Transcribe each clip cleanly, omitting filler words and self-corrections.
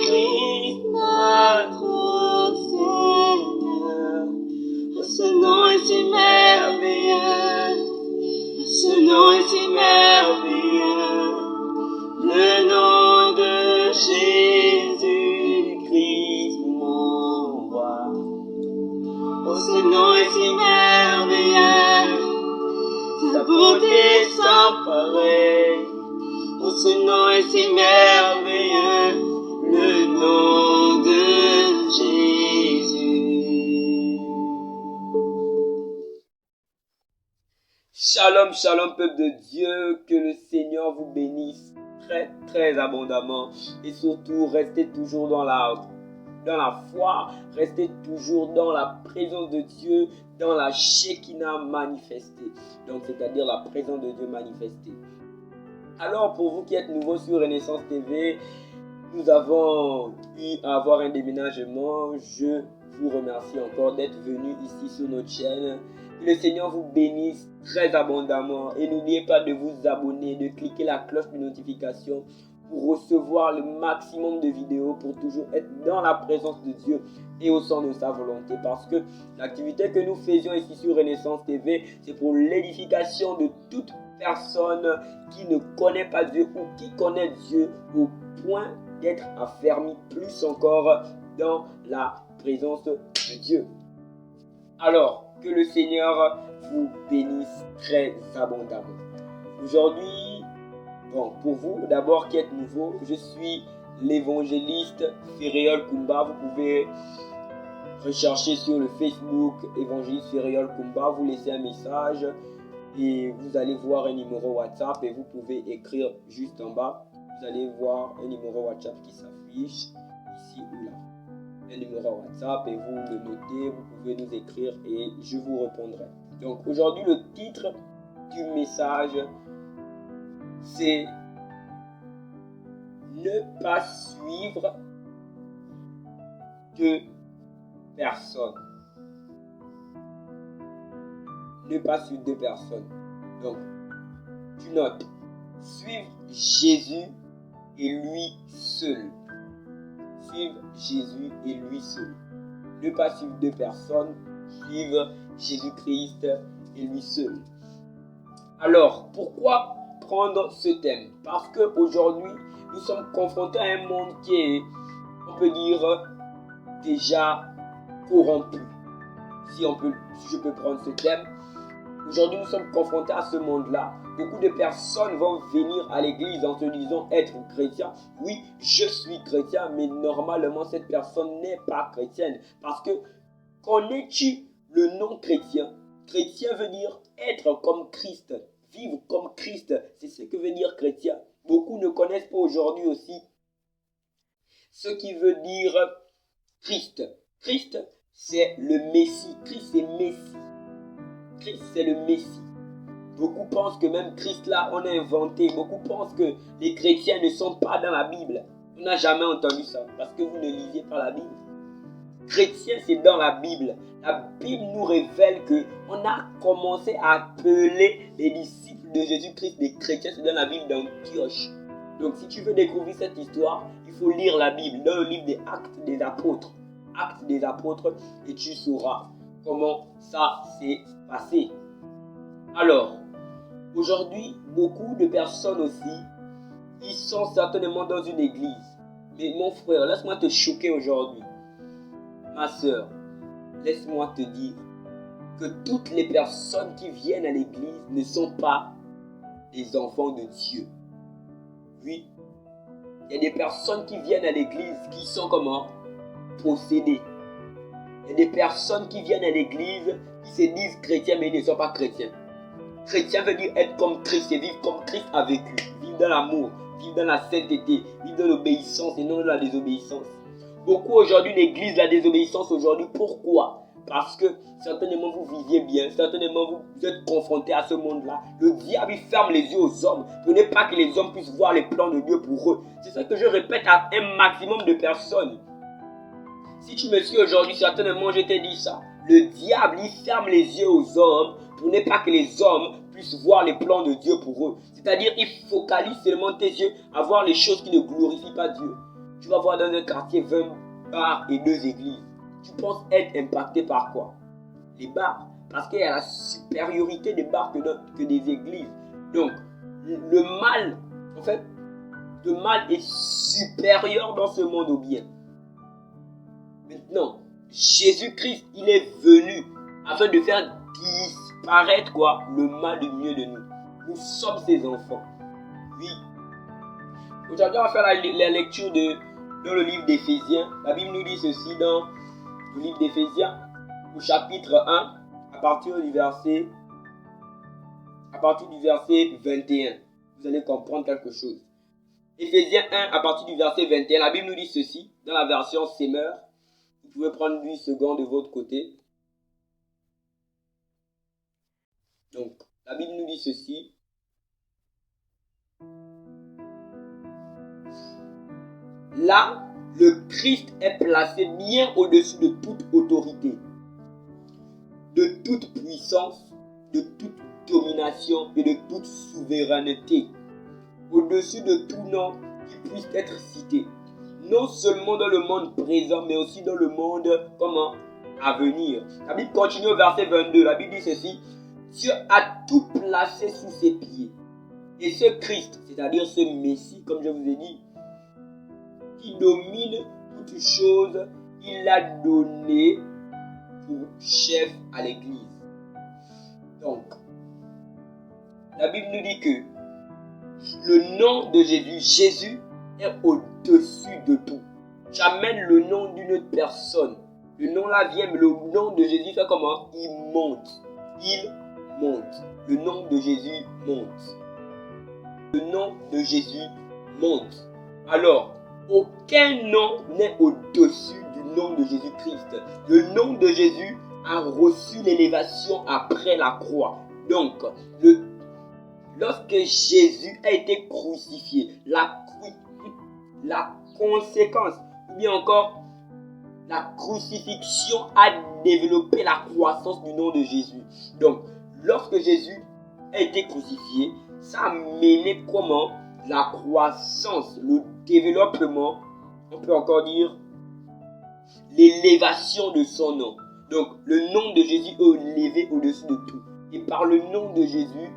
Jésus-Christ, notre Seigneur. Oh, ce nom est si merveilleux, ce nom est si merveilleux, le nom de Jésus-Christ, mon roi. Oh, ce nom est si merveilleux, sa beauté sans pareil. Oh, ce nom est si merveilleux, le nom de Jésus. Shalom, shalom, peuple de Dieu, que le Seigneur vous bénisse très, très abondamment. Et surtout, restez toujours dans la foi, restez toujours dans la présence de Dieu, dans la Shekinah manifestée. Donc, c'est-à-dire la présence de Dieu manifestée. Alors, pour vous qui êtes nouveaux sur Renaissance TV, nous avons eu à avoir un déménagement. Je vous remercie encore d'être venus ici sur notre chaîne. Que le Seigneur vous bénisse très abondamment. Et n'oubliez pas de vous abonner, de cliquer la cloche de notification pour recevoir le maximum de vidéos, pour toujours être dans la présence de Dieu et au centre de sa volonté. Parce que l'activité que nous faisions ici sur Renaissance TV, c'est pour l'édification de toute personne qui ne connaît pas Dieu ou qui connaît Dieu au point d'être affermi plus encore dans la présence de Dieu. Alors, que le Seigneur vous bénisse très abondamment. Aujourd'hui, pour vous d'abord qui êtes nouveau, je suis l'évangéliste Féréol Kumba. Vous pouvez rechercher sur le Facebook évangéliste Féréol Kumba, vous laissez un message et vous allez voir un numéro WhatsApp et vous pouvez écrire juste en bas. Vous allez voir un numéro WhatsApp qui s'affiche ici ou là. Un numéro WhatsApp et vous le notez, vous pouvez nous écrire et je vous répondrai. Donc aujourd'hui, le titre du message, c'est ne pas suivre deux personnes. Ne pas suivre deux personnes. Donc, tu notes, suivre Jésus et lui seul. Suivre Jésus et lui seul. Ne pas suivre deux personnes, suivre Jésus-Christ et lui seul. Alors, pourquoi prendre ce thème? Parce qu'aujourd'hui, nous sommes confrontés à un monde qui est, on peut dire, déjà corrompu. Si je peux prendre ce thème. Aujourd'hui, nous sommes confrontés à ce monde-là. Beaucoup de personnes vont venir à l'église en se disant être chrétien. Oui, je suis chrétien, mais normalement, cette personne n'est pas chrétienne. Parce que connais-tu le nom chrétien? Chrétien veut dire être comme Christ, vivre comme Christ. C'est ce que veut dire chrétien. Beaucoup ne connaissent pas aujourd'hui aussi ce qui veut dire Christ. Christ, c'est le Messie. Christ, c'est Messie. Christ, c'est le Messie. Beaucoup pensent que même Christ là, on a inventé. Beaucoup pensent que les chrétiens ne sont pas dans la Bible. On n'a jamais entendu ça parce que vous ne lisez pas la Bible. Chrétien, c'est dans la Bible. La Bible nous révèle qu'on a commencé à appeler les disciples de Jésus-Christ des chrétiens. C'est dans la Bible d'Antioche. Donc si tu veux découvrir cette histoire, il faut lire la Bible dans le livre des Actes des Apôtres. Actes des Apôtres, et tu sauras comment ça s'est passé. Alors, aujourd'hui, beaucoup de personnes aussi, ils sont certainement dans une église. Mais mon frère, laisse-moi te choquer aujourd'hui. Ma soeur, laisse-moi te dire que toutes les personnes qui viennent à l'église ne sont pas des enfants de Dieu. Oui, il y a des personnes qui viennent à l'église qui sont comment? Possédées. Il y a des personnes qui viennent à l'église qui se disent chrétiens mais ils ne sont pas chrétiens. Chrétien veut dire être comme Christ et vivre comme Christ a vécu. Vivre dans l'amour, vivre dans la sainteté, vivre dans l'obéissance et non dans la désobéissance. Beaucoup aujourd'hui négligent la désobéissance aujourd'hui. Pourquoi? Parce que certainement vous viviez bien, certainement vous êtes confrontés à ce monde-là. Le diable il ferme les yeux aux hommes pour ne pas que les hommes puissent voir les plans de Dieu pour eux. C'est ça que je répète à un maximum de personnes. Si tu me suis aujourd'hui, certainement je t'ai dit ça. Le diable il ferme les yeux aux hommes pour ne pas que les hommes puissent voir les plans de Dieu pour eux. C'est-à-dire il focalise seulement tes yeux à voir les choses qui ne glorifient pas Dieu. tu vas voir dans un quartier 20 bars et 2 églises. Tu penses être impacté par quoi? Les bars. Parce qu'il y a la supériorité des bars que des églises. Donc, le mal, en fait, le mal est supérieur dans ce monde au bien. Maintenant, Jésus-Christ, il est venu afin de faire disparaître quoi? Le mal du milieu de nous. Nous sommes ses enfants. Oui. Aujourd'hui, on va faire la lecture dans le livre d'Éphésiens. La Bible nous dit ceci dans le livre d'Éphésiens, au chapitre 1, à partir du verset 21. Vous allez comprendre quelque chose. Éphésiens 1, à partir du verset 21, la Bible nous dit ceci, dans la version Semeur. Vous pouvez prendre 8 secondes de votre côté. Donc, la Bible nous dit ceci. Là, le Christ est placé bien au-dessus de toute autorité, de toute puissance, de toute domination et de toute souveraineté, au-dessus de tout nom qui puisse être cité, non seulement dans le monde présent, mais aussi dans le monde à venir. La Bible continue au verset 22, la Bible dit ceci, Dieu a tout placé sous ses pieds. Et ce Christ, c'est-à-dire ce Messie, comme je vous ai dit, qui domine toutes choses, il l'a donné pour chef à l'Église. Donc, la Bible nous dit que le nom de Jésus est au-dessus de tout. J'amène le nom d'une autre personne. Le nom là vient, mais le nom de Jésus fait comment? Il monte. Il monte. Le nom de Jésus monte. Le nom de Jésus monte. Alors, aucun nom n'est au-dessus du nom de Jésus-Christ. Le nom de Jésus a reçu l'élévation après la croix. Donc, lorsque Jésus a été crucifié, la conséquence, ou bien encore la crucifixion a développé la croissance du nom de Jésus. Donc, lorsque Jésus a été crucifié, ça a mené comment? La croissance, le développement, on peut encore dire l'élévation de son nom. Donc, le nom de Jésus est élevé au-dessus de tout. Et par le nom de Jésus,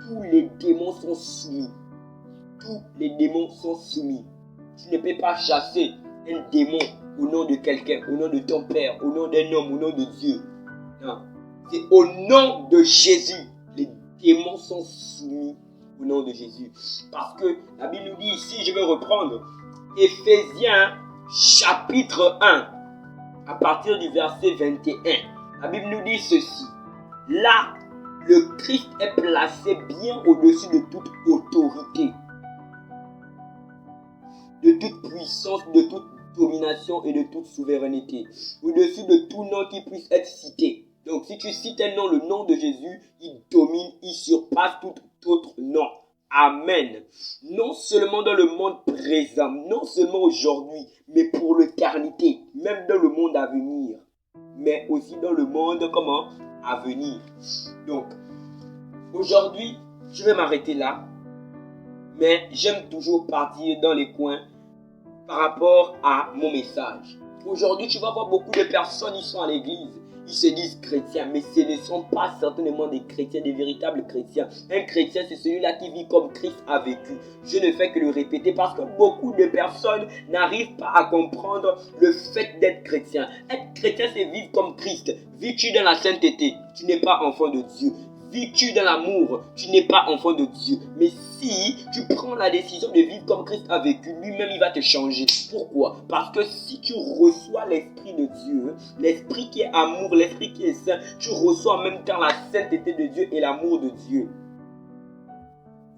tous les démons sont soumis. Tous les démons sont soumis. Tu ne peux pas chasser un démon au nom de quelqu'un, au nom de ton père, au nom d'un homme, au nom de Dieu. Non. C'est au nom de Jésus. Les démons sont soumis au nom de Jésus. Parce que la Bible nous dit ici, je vais reprendre, Éphésiens chapitre 1, à partir du verset 21. La Bible nous dit ceci. Là, le Christ est placé bien au-dessus de toute autorité, de toute puissance, de toute domination et de toute souveraineté, au-dessus de tout nom qui puisse être cité. Donc, si tu cites un nom, le nom de Jésus, il domine, il surpasse tout autre nom. Amen. Non seulement dans le monde présent, non seulement aujourd'hui, mais pour l'éternité, même dans le monde à venir, mais aussi dans le monde à venir. Donc, aujourd'hui, je vais m'arrêter là, mais j'aime toujours partir dans les coins par rapport à mon message. Aujourd'hui, tu vas voir beaucoup de personnes, ils sont à l'église, ils se disent chrétiens, mais ce ne sont pas certainement des chrétiens, des véritables chrétiens. Un chrétien, c'est celui-là qui vit comme Christ a vécu. Je ne fais que le répéter parce que beaucoup de personnes n'arrivent pas à comprendre le fait d'être chrétien. Être chrétien, c'est vivre comme Christ. Vis-tu dans la sainteté, tu n'es pas enfant de Dieu. Vis-tu dans l'amour, tu n'es pas enfant de Dieu. Mais si tu prends la décision de vivre comme Christ a vécu, lui-même il va te changer. Pourquoi? Parce que si tu reçois l'Esprit de Dieu, l'Esprit qui est amour, l'Esprit qui est saint, tu reçois en même temps la sainteté de Dieu et l'amour de Dieu.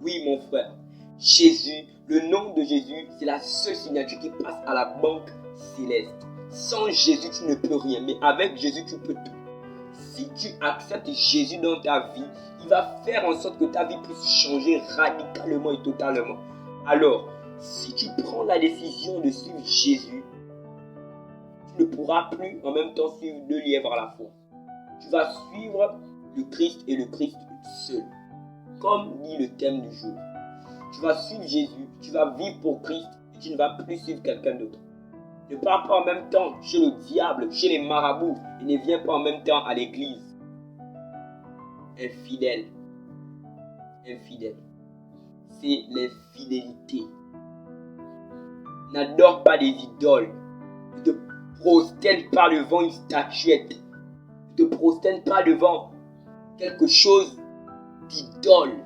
Oui mon frère, Jésus, le nom de Jésus, c'est la seule signature qui passe à la banque céleste. Sans Jésus, tu ne peux rien, mais avec Jésus, tu peux tout. Si tu acceptes Jésus dans ta vie, il va faire en sorte que ta vie puisse changer radicalement et totalement. Alors, si tu prends la décision de suivre Jésus, tu ne pourras plus en même temps suivre deux lièvres à la fois. Tu vas suivre le Christ et le Christ seul, comme dit le thème du jour. Tu vas suivre Jésus, tu vas vivre pour Christ et tu ne vas plus suivre quelqu'un d'autre. Ne pars pas en même temps chez le diable, chez les marabouts, et ne viens pas en même temps à l'église. Infidèle. Infidèle. C'est l'infidélité. N'adore pas des idoles. Ne te prosterne pas devant une statuette. Ne te prosterne pas devant quelque chose d'idole.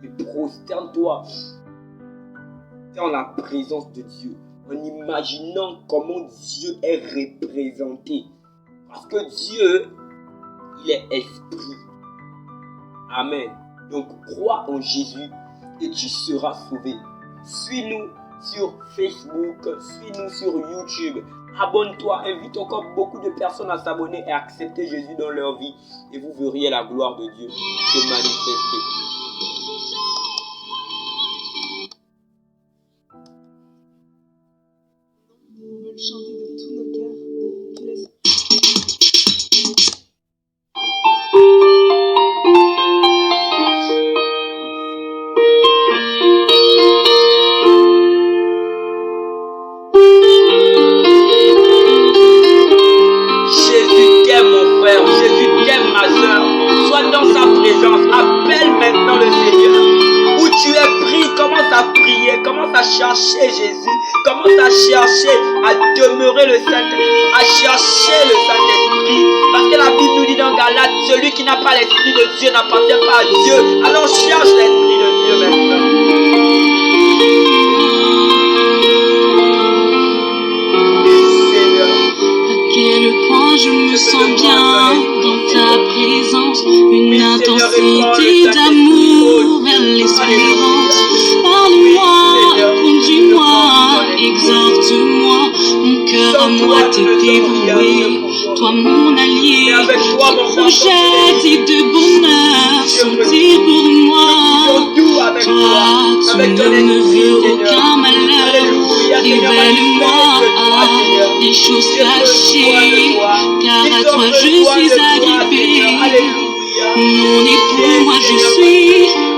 Mais prosterne-toi dans la présence de Dieu, en imaginant comment Dieu est représenté. Parce que Dieu, il est esprit. Amen. Donc crois en Jésus et tu seras sauvé. Suis-nous sur Facebook, suis-nous sur YouTube. Abonne-toi, invite encore beaucoup de personnes à s'abonner et à accepter Jésus dans leur vie. Et vous verriez la gloire de Dieu se manifester. On veut le chanter de tous nos cœurs. Jésus t'aime mon frère, Jésus t'aime ma soeur. Sois dans sa présence, appelle maintenant le Seigneur. Où tu es pris, commence à prier, commence à chercher Jésus, commence à chercher à demeurer le Saint-Esprit, à chercher le Saint-Esprit. Parce que la Bible nous dit dans Galates, celui qui n'a pas l'Esprit de Dieu n'appartient pas à Dieu. Alors cherche l'Esprit de Dieu maintenant. Je me sens bien dans ta présence, une intensité d'amour vers l'espérance. Parle-moi, conduis-moi, exhorte-moi, mon cœur à moi t'est dévoué, toi mon allié. Tes projets de bonheur sont pour moi. Toi, tu ne me veux aucun malheur. Révèle-moi des choses cachées, car à toi je suis agrippée. Mon époux, moi je suis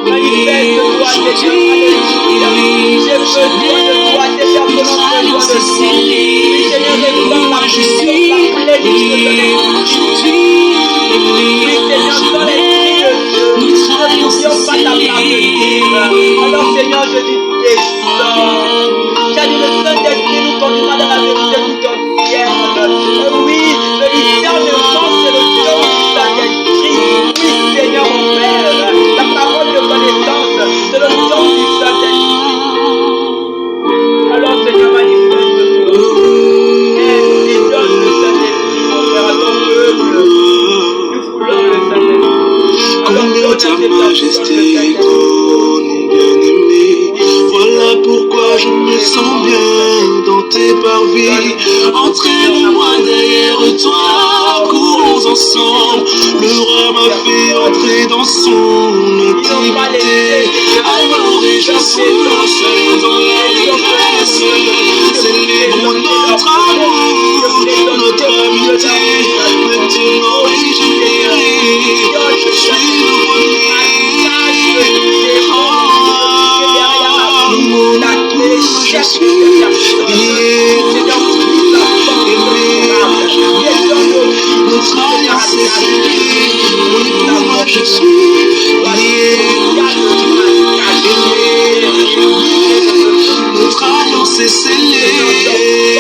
lié aujourd'hui, et notre alliance est scellée. Moi je suis lié aujourd'hui, et notre alliance est scellée. Alors Seigneur, je dis descends. Tu as dit le Saint-Esprit nous conduira dans la vérité tout entière. Oui, le discernement c'est le don du Saint-Esprit. Oui Seigneur mon Père, la parole de connaissance c'est le don du Saint-Esprit. Alors Seigneur manifeste-toi. Et donne le Saint-Esprit mon Père à ton peuple. Nous voulons le Saint-Esprit. Combien ta majesté, oh mon bien-aimé. Voilà pourquoi je me sens bien dans tes parvis. Entraîne-moi derrière toi, courons ensemble. Le roi m'a fait entrer dans son intimité. Alors réjouissons dans l'allégresse. Célébrons notre amour, notre amitié. Maintenant régénéré, je suis nouveau-né. Je suis lié, notre alliance est scellée. Moi je suis lié, notre alliance est scellée. Notre alliance est scellée.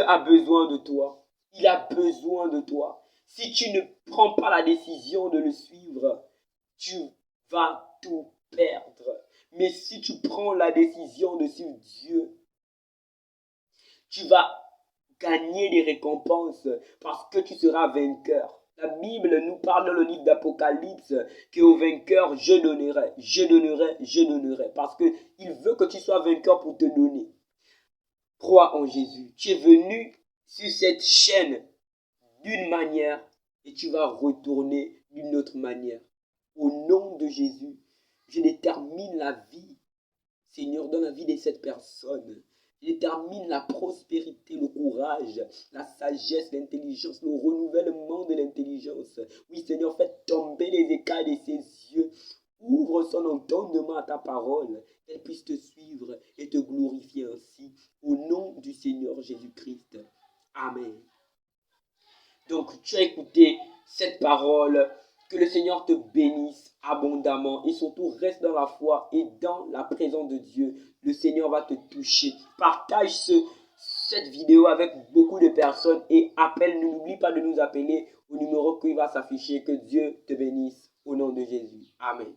a besoin de toi. Il a besoin de toi. Si tu ne prends pas la décision de le suivre, tu vas tout perdre. Mais si tu prends la décision de suivre Dieu, tu vas gagner des récompenses parce que tu seras vainqueur. La Bible nous parle dans le livre d'Apocalypse qu'au vainqueur, je donnerai, je donnerai, je donnerai. Parce qu'il veut que tu sois vainqueur pour te donner. Crois en Jésus. Tu es venu sur cette chaîne d'une manière et tu vas retourner d'une autre manière. Au nom de Jésus, je détermine la vie, Seigneur, dans la vie de cette personne. Je détermine la prospérité, le courage, la sagesse, l'intelligence, le renouvellement de l'intelligence. Oui, Seigneur, fais tomber les écailles de ses yeux. Ouvre son entendement à ta parole, qu'elle puisse te suivre et te glorifier ainsi. Au nom du Seigneur Jésus-Christ. Amen. Donc, tu as écouté cette parole. Que le Seigneur te bénisse abondamment et surtout reste dans la foi et dans la présence de Dieu. Le Seigneur va te toucher. Partage cette vidéo avec beaucoup de personnes et appelle-nous. N'oublie pas de nous appeler au numéro qui va s'afficher. Que Dieu te bénisse au nom de Jésus. Amen.